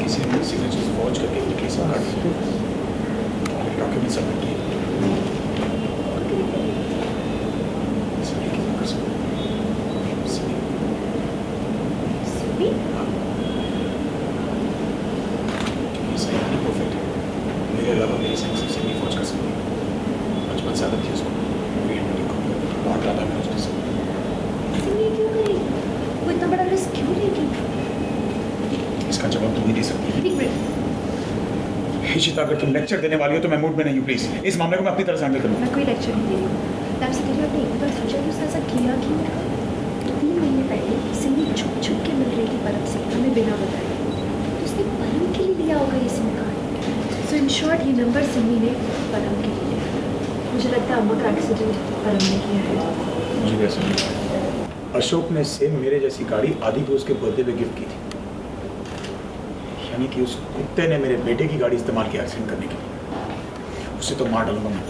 किसी ने signatures forge करके उनकी सब काट डॉक्यूमेंट सबमिट किए। सिमी की नंबर से सिमी सिमी? ये सही नहीं परफेक्ट है। मेरे अलावा मेरी सही से सिमी फौज कर सकती है। बचपन से आदत थी उसको बहुत ज़्यादा मैं उसके साथ। सिमी क्यों करेगी? वो इतना बड़ा रिस्क क्यों लेगी? इसका जवाब तुम ही दे सकती है। एक मिनट, हिशिता, अगर तुम लेक्चर देने वाली हो तो मैं मूड में नहीं हूँ। प्लीज इस मामले को मैं अपनी तरफ से हैंडल करूँगा। मैं कोई लेक्चर नहीं दे रही हूँ। मैं आपसे कह रही हूँ, आपने एक बार सोचा कि उसने ऐसा किया क्यों? 3 महीने पहले सिमी छुप छुप के मिल रही थी परम से, हमें बिना बताए। तो उसने परम के लिए लिया होगा ये SIM card. So in short ये नंबर सिमी ने परम के लिए लिया। मुझे लगता है अम्मा का एक्सीडेंट परम ने किया है। मुझे कैसे अशोक ने सेम मेरे जैसी गाड़ी आदि को उसके बर्थडे पे गिफ्ट की थी। यानी कि उस कुत्ते ने मेरे बेटे की गाड़ी इस्तेमाल किया एक्सीडेंट करने के लिए। उसे तो मार डालूंगा मैं।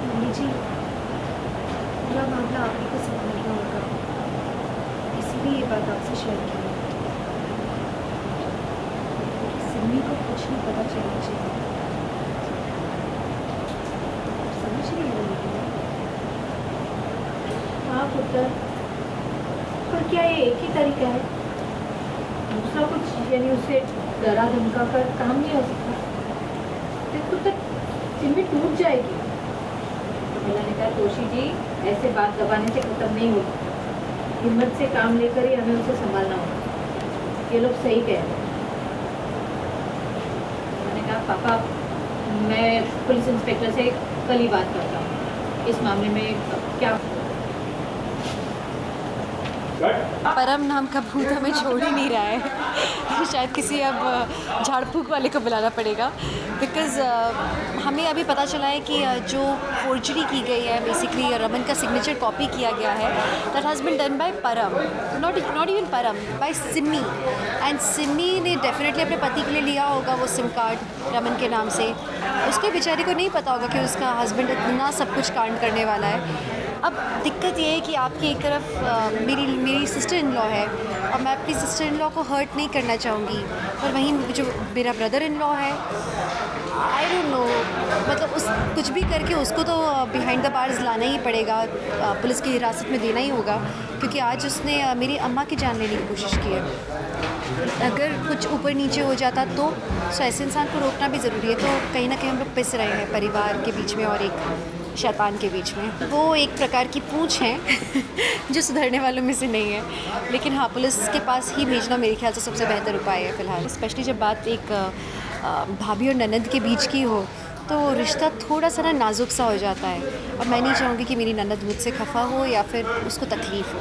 मम्मी जी, पूरा मामला आप ही को संभालना होगा, इसीलिए ये बात आपसे शेयर की है। सिमी को कुछ नहीं पता चलना चाहिए। समझ रही हो मेरी बात? हाँ पुत्र, पर क्या ये एक ही तरीका है? दूसरा कुछ यानी उसे डरा धमका कर काम नहीं हो सकता? देखो तक सिमी टूट जाएगी। मैंने कहा तोशी जी, ऐसे बात दबाने से खत्म नहीं होगी। हिम्मत से काम लेकर ही हमें उसे संभालना होगा। ये लोग सही कह रहे हैं। मैंने कहा पापा, मैं पुलिस इंस्पेक्टर से कल ही बात करता हूँ इस मामले में क्या। परम नाम का भूत हमें छोड़ ही नहीं रहा है। शायद किसी अब झाड़ फूक वाले को बुलाना पड़ेगा, बिकॉज़ हमें अभी पता चला है कि जो फोर्जरी की गई है, बेसिकली रमन का सिग्नेचर कॉपी किया गया है, that has been done by Param, not even Param, by Simi. And Simi ने डेफिनेटली अपने पति के लिए लिया होगा वो सिम कार्ड रमन के नाम से। उसको बेचारी को नहीं पता होगा कि उसका हस्बैंड इतना सब कुछ कांड करने वाला है। अब दिक्कत ये है कि आपकी एक तरफ मेरी सिस्टर इन लॉ है और मैं अपनी सिस्टर इन लॉ को हर्ट नहीं करना चाहूँगी, पर वहीं जो मेरा ब्रदर इन लॉ है, आई डोंट नो, मतलब उस कुछ भी करके उसको तो बिहाइंड द बार्स लाना ही पड़ेगा, पुलिस की हिरासत में देना ही होगा, क्योंकि आज उसने मेरी अम्मा की जान लेने की कोशिश की है। अगर कुछ ऊपर नीचे हो जाता तो ऐसे इंसान को रोकना भी ज़रूरी है। तो कहीं ना कहीं हम लोग पिस रहे हैं परिवार के बीच में और एक शैतान के बीच में। वो एक प्रकार की पूंछ है जो सुधरने वालों में से नहीं है, लेकिन हाँ, पुलिस के पास ही भेजना मेरे ख्याल से सबसे बेहतर उपाय है फ़िलहाल। स्पेशली जब बात एक भाभी और ननद के बीच की हो तो रिश्ता थोड़ा सा ना नाजुक सा हो जाता है, और मैं नहीं चाहूँगी कि मेरी ननद मुझसे खफा हो या फिर उसको तकलीफ़ हो।